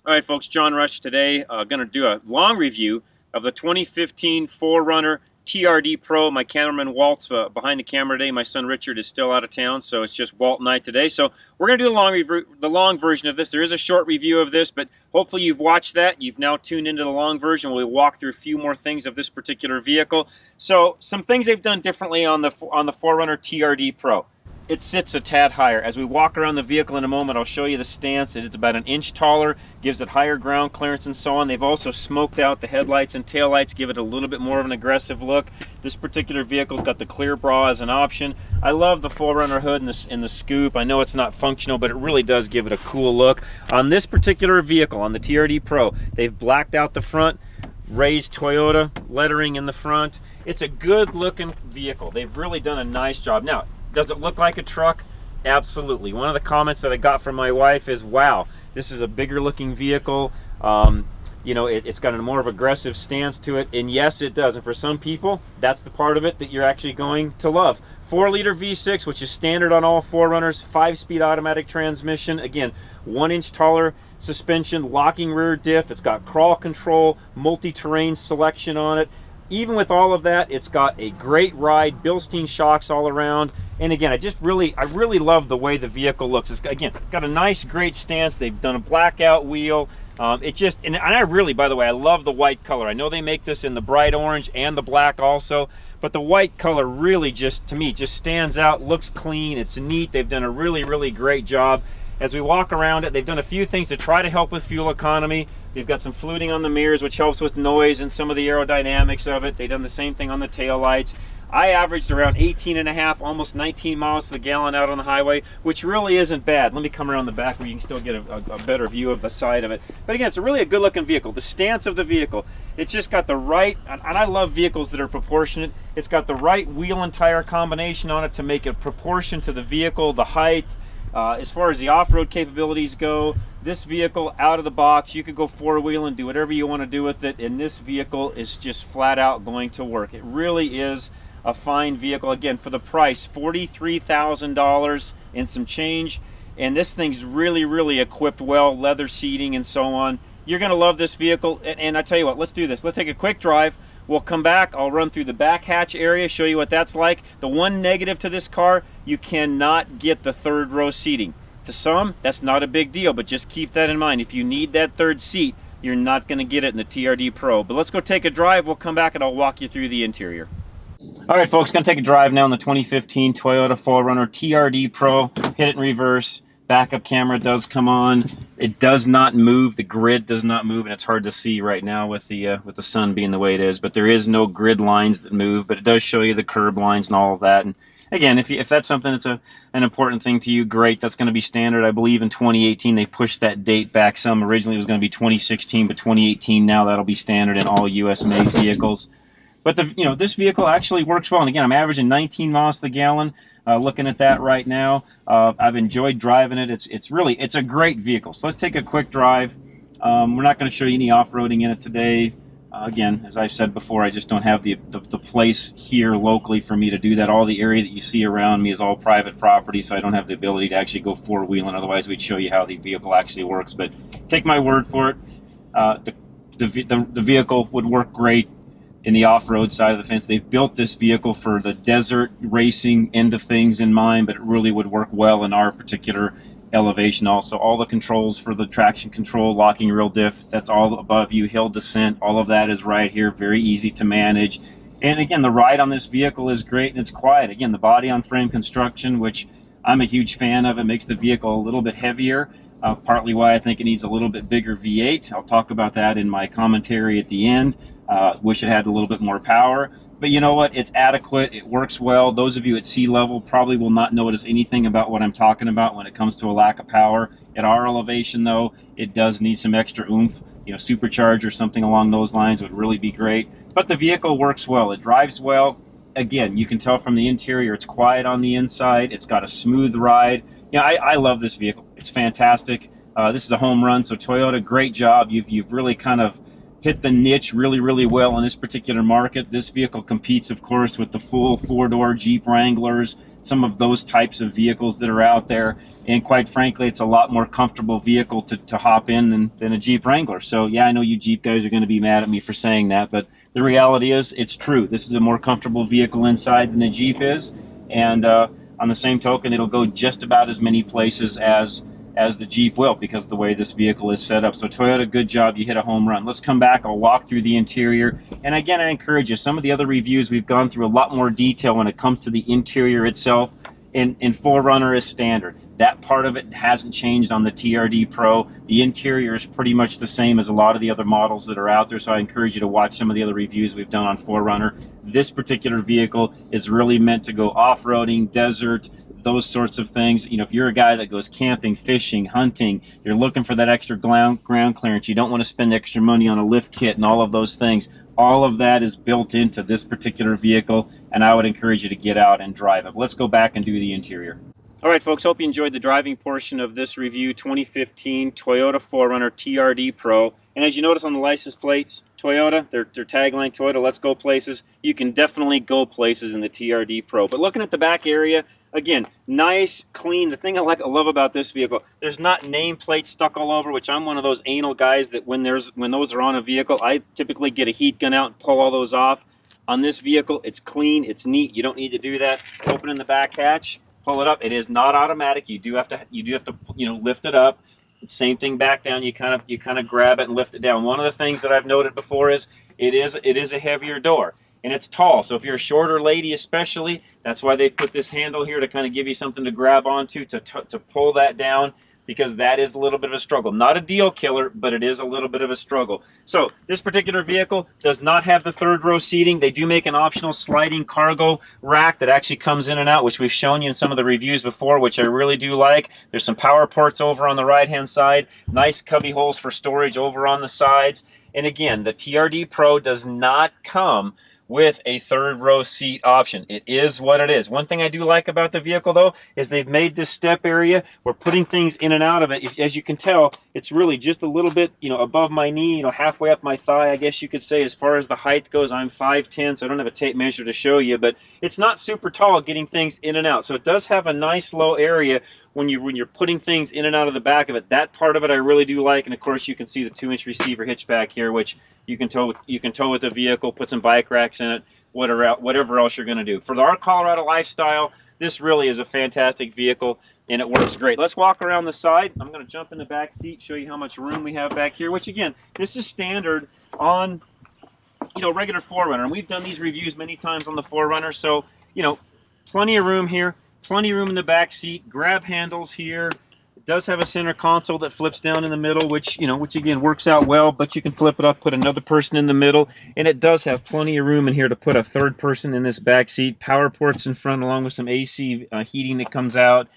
All right, folks, John Rush today. Going to do a long review of the 2015 4Runner TRD Pro. My cameraman Walt's behind the camera today. My son Richard is still out of town, so it's just Walt and I today. So we're going to do the long version of this. There is a short review of this, but hopefully you've watched that. You've now tuned into the long version. We'll walk through a few more things of this particular vehicle. So some things they've done differently on the 4Runner TRD Pro. It sits a tad higher. As we walk around the vehicle in a moment, I'll show you the stance. It's about an inch taller, gives it higher ground clearance and so on. They've also smoked out the headlights and taillights, give it a little bit more of an aggressive look. This particular vehicle's got the clear bra as an option. I love the 4Runner hood and the scoop. I know it's not functional, but it really does give it a cool look. On this particular vehicle, on the TRD Pro, they've blacked out the front, raised Toyota lettering in the front. It's a good looking vehicle. They've really done a nice job. Now, does it look like a truck? Absolutely. One of the comments that I got from my wife is, wow, this is a bigger looking vehicle. You know, it's got a more of aggressive stance to it, and yes, it does. And for some people, that's the part of it that you're actually going to love. 4-liter V6, which is standard on all 4Runners, 5-speed automatic transmission. Again, 1-inch taller suspension, locking rear diff. It's got crawl control, multi-terrain selection on it. Even with all of that, it's got a great ride, Bilstein shocks all around. And again, I really love the way the vehicle looks. It's again got a nice, great stance. They've done a blackout wheel. And I really, by the way, I love the white color. I know they make this in the bright orange and the black also, but the white color really just, to me, just stands out, looks clean, it's neat. They've done a really, really great job. As we walk around it, they've done a few things to try to help with fuel economy. They've got some fluting on the mirrors, which helps with noise and some of the aerodynamics of it. They've done the same thing on the tail lights. I averaged around 18 and a half, almost 19 miles to the gallon out on the highway, which really isn't bad. Let me come around the back where you can still get a better view of the side of it. But again, it's a really good looking vehicle. The stance of the vehicle, it's just got the right, and I love vehicles that are proportionate. It's got the right wheel and tire combination on it to make it proportion to the vehicle, the height. As far as the off-road capabilities go, this vehicle out of the box, you could go four-wheel and do whatever you want to do with it, and this vehicle is just flat out going to work. It really is a fine vehicle. Again, for the price, $43,000 and some change, and this thing's really, really equipped well, leather seating and so on. You're going to love this vehicle, and I tell you what, let's do this. Let's take a quick drive. We'll come back, I'll run through the back hatch area, show you what that's like. The one negative to this car, you cannot get the third row seating. To some, that's not a big deal, but just keep that in mind. If you need that third seat, you're not going to get it in the TRD Pro. But let's go take a drive, we'll come back and I'll walk you through the interior. All right, folks, going to take a drive now in the 2015 Toyota 4Runner TRD Pro. Hit it in reverse. Backup camera does come on. It does not move. The grid does not move, and it's hard to see right now with the sun being the way it is. But there is no grid lines that move, but it does show you the curb lines and all of that. And again, if that's something that's an important thing to you, great. That's going to be standard. I believe in 2018 they pushed that date back some. Originally it was going to be 2016, but 2018 now that'll be standard in all U.S. made vehicles. But this vehicle actually works well. And again, I'm averaging 19 miles to the gallon. Looking at that right now, I've enjoyed driving it. It's a great vehicle. So let's take a quick drive. We're not going to show you any off-roading in it today. Again, as I've said before, I just don't have the place here locally for me to do that. All the area that you see around me is all private property, so I don't have the ability to actually go four-wheeling. Otherwise, we'd show you how the vehicle actually works. But take my word for it, the vehicle would work great in the off-road side of the fence. They've built this vehicle for the desert racing end of things in mind, but it really would work well in our particular elevation also. All the controls for the traction control, locking rear diff, that's all above you. Hill descent, all of that is right here, very easy to manage. And again, the ride on this vehicle is great and it's quiet. Again, the body on frame construction, which I'm a huge fan of, it makes the vehicle a little bit heavier. Partly why I think it needs a little bit bigger V8. I'll talk about that in my commentary at the end. Wish it had a little bit more power, but you know what? It's adequate. It works well. Those of you at sea level probably will not notice anything about what I'm talking about when it comes to a lack of power. At our elevation, though, it does need some extra oomph. Supercharge or something along those lines would really be great. But the vehicle works well. It drives well. Again, you can tell from the interior, it's quiet on the inside. It's got a smooth ride. I love this vehicle. It's fantastic. This is a home run, so Toyota, great job. You've really kind of hit the niche really, really well in this particular market. This vehicle competes, of course, with the full four-door Jeep Wranglers, some of those types of vehicles that are out there. And quite frankly, it's a lot more comfortable vehicle to hop in than a Jeep Wrangler. So yeah, I know you Jeep guys are going to be mad at me for saying that, but the reality is it's true. This is a more comfortable vehicle inside than the Jeep is. And on the same token, it'll go just about as many places as the Jeep will, because of the way this vehicle is set up. So Toyota, good job, you hit a home run. Let's come back, I'll walk through the interior. And again, I encourage you, some of the other reviews we've gone through a lot more detail when it comes to the interior itself. And 4Runner is standard. That part of it hasn't changed on the TRD Pro. The interior is pretty much the same as a lot of the other models that are out there, so I encourage you to watch some of the other reviews we've done on 4Runner. This particular vehicle is really meant to go off-roading, desert, those sorts of things. You know, if you're a guy that goes camping, fishing, hunting, you're looking for that extra ground clearance, you don't want to spend extra money on a lift kit and all of those things, all of that is built into this particular vehicle, and I would encourage you to get out and drive it. Let's go back and do the interior. All right, folks, hope you enjoyed the driving portion of this review, 2015 Toyota 4Runner TRD Pro. And as you notice on the license plates, Toyota, their tagline, Toyota, let's go places. You can definitely go places in the TRD Pro. But looking at the back area, again, nice, clean. The thing I love about this vehicle, there's not nameplates stuck all over, which I'm one of those anal guys that when those are on a vehicle, I typically get a heat gun out and pull all those off. On this vehicle, it's clean, it's neat. You don't need to do that. Opening the back hatch, pull it up. It is not automatic. You do have to lift it up. Same thing back down. You kind of grab it and lift it down. One of the things that I've noted before is it is a heavier door, and it's tall. So if you're a shorter lady especially, that's why they put this handle here to kind of give you something to grab onto to pull that down, because that is a little bit of a struggle. Not a deal killer, but it is a little bit of a struggle. So this particular vehicle does not have the third row seating. They do make an optional sliding cargo rack that actually comes in and out, which we've shown you in some of the reviews before, which I really do like. There's some power ports over on the right-hand side. Nice cubby holes for storage over on the sides. And again, the TRD Pro does not come with a third row seat option. It is what it is. One thing I do like about the vehicle though is they've made this step area where putting things in and out of it, as you can tell, it's really just a little bit, above my knee, halfway up my thigh, I guess you could say. As far as the height goes, I'm 5'10", so I don't have a tape measure to show you, but it's not super tall getting things in and out. So it does have a nice low area when you're putting things in and out of the back of it. That part of it I really do like. And of course you can see the 2-inch receiver hitch back here, which you can tow with the vehicle, put some bike racks in it, whatever else you're going to do. For our Colorado lifestyle, this really is a fantastic vehicle, and it works great. Let's walk around the side. I'm going to jump in the back seat, show you how much room we have back here, which again, this is standard on regular 4Runner, and we've done these reviews many times on the 4Runner, so plenty of room here. Plenty of room in the back seat, grab handles here. It does have a center console that flips down in the middle, which again works out well, but you can flip it up, put another person in the middle, and it does have plenty of room in here to put a third person in this back seat. Power ports in front along with some AC heating that comes out.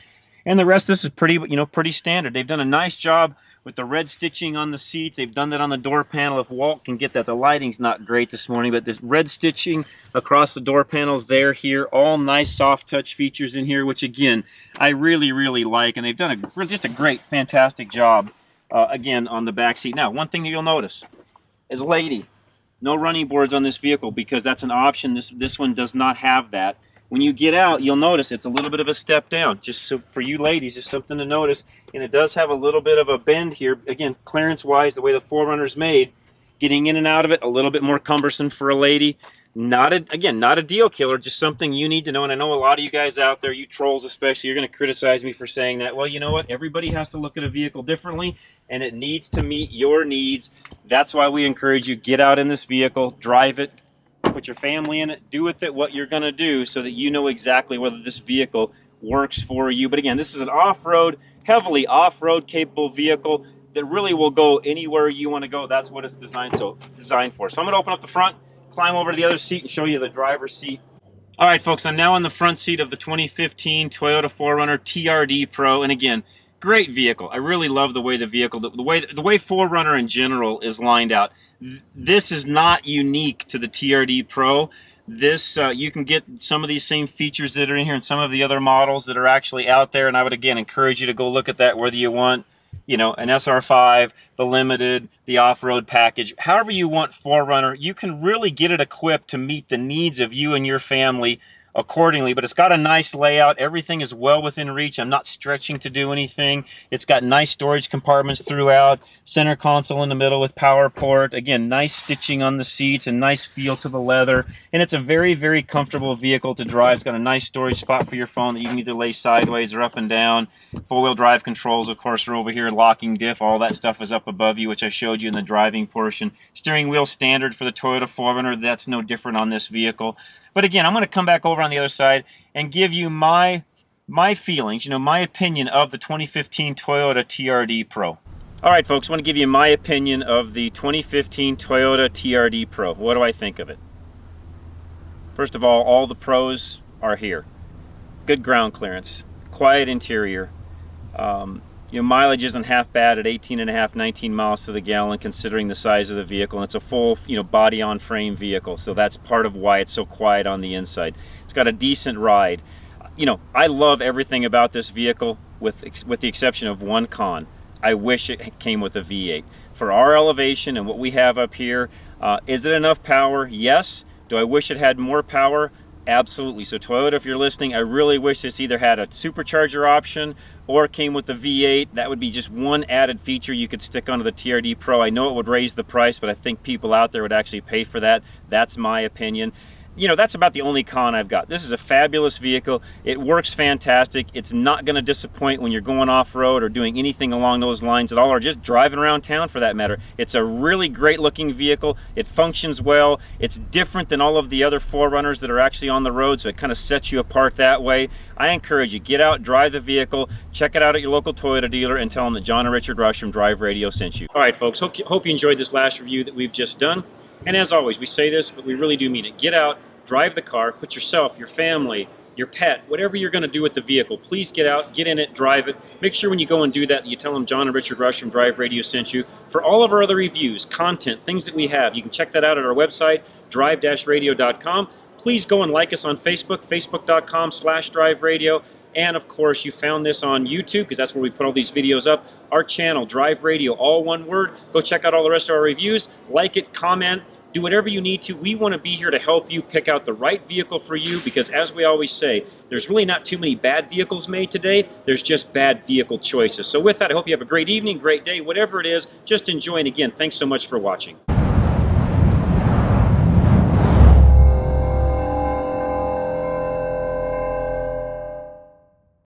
And the rest of this is pretty standard. They've done a nice job with the red stitching on the seats. They've done that on the door panel. If Walt can get that, the lighting's not great this morning, but this red stitching across the door panels there, here, all nice soft touch features in here, which again, I really, really like. And they've done just a great, fantastic job, again, on the back seat. Now, one thing that you'll notice is, lady, no running boards on this vehicle, because that's an option. This one does not have that. When you get out, you'll notice it's a little bit of a step down. Just so for you ladies, just something to notice. And it does have a little bit of a bend here. Again, clearance-wise, the way the 4Runner's made, getting in and out of it, a little bit more cumbersome for a lady. Not a deal killer, just something you need to know. And I know a lot of you guys out there, you trolls especially, you're going to criticize me for saying that. Well, you know what? Everybody has to look at a vehicle differently, and it needs to meet your needs. That's why we encourage you, get out in this vehicle, drive it, put your family in it, do with it what you're going to do, so that you know exactly whether this vehicle works for you. But again, this is an off-road, heavily off-road capable vehicle that really will go anywhere you want to go. That's what it's designed for. So I'm going to open up the front, climb over to the other seat, and show you the driver's seat. All right, folks, I'm now in the front seat of the 2015 Toyota 4Runner TRD Pro, and again, great vehicle. I really love the way the vehicle, the way 4Runner in general is lined out. This is not unique to the TRD Pro. This you can get some of these same features that are in here and some of the other models that are actually out there, and I would again encourage you to go look at that, whether you want you know, an SR5, the Limited, the off-road package, however you want 4Runner, you can really get it equipped to meet the needs of you and your family accordingly. But it's got a nice layout. Everything is well within reach. I'm not stretching to do anything. It's got nice storage compartments throughout, center console in the middle with power port. Again, nice stitching on the seats and nice feel to the leather. And it's a very, very comfortable vehicle to drive. It's got a nice storage spot for your phone that you can either lay sideways or up and down. Four-wheel drive controls, of course, are over here. Locking diff, all that stuff is up above you, which I showed you in the driving portion. Steering wheel standard for the Toyota 4Runner. That's no different on this vehicle. But again, I'm going to come back over on the other side and give you my feelings, you know, my opinion of the 2015 Toyota TRD Pro. All right, folks, I want to give you my opinion of the 2015 Toyota TRD Pro. What do I think of it? First of all the pros are here. Good ground clearance, quiet interior. Your mileage isn't half bad at 18.5, 19 miles to the gallon considering the size of the vehicle, and it's a full, you know, body on frame vehicle, so that's part of why it's so quiet on the inside. It's got a decent ride. You know, I love everything about this vehicle with the exception of one con. I wish it came with a V8. For our elevation and what we have up here, is it enough power? Yes. Do I wish it had more power? Absolutely. So Toyota, if you're listening, I really wish this either had a supercharger option or came with the V8. That would be just one added feature you could stick onto the TRD Pro. I know it would raise the price, but I think people out there would actually pay for that. That's my opinion. You know, that's about the only con I've got. This is a fabulous vehicle. It works fantastic. It's not going to disappoint when you're going off-road or doing anything along those lines at all, or just driving around town for that matter. It's a really great looking vehicle. It functions well. It's different than all of the other 4Runners that are actually on the road, so it kind of sets you apart that way. I encourage you, get out, drive the vehicle, check it out at your local Toyota dealer, and tell them that John and Richard Rush from Drive Radio sent you. All right, folks, hope you enjoyed this last review that we've just done. And as always, we say this, but we really do mean it. Get out, drive the car, put yourself, your family, your pet, whatever you're going to do with the vehicle, please get out, get in it, drive it. Make sure when you go and do that, you tell them John and Richard Rush from Drive Radio sent you. For all of our other reviews, content, things that we have, you can check that out at our website, drive-radio.com. Please go and like us on Facebook, facebook.com/driveradio. And of course, you found this on YouTube, because that's where we put all these videos up. Our channel, Drive Radio, all one word. Go check out all the rest of our reviews. Like it, comment, do whatever you need to. We want to be here to help you pick out the right vehicle for you, because as we always say, there's really not too many bad vehicles made today. There's just bad vehicle choices. So with that, I hope you have a great evening, great day, whatever it is. Just enjoy, and again, thanks so much for watching.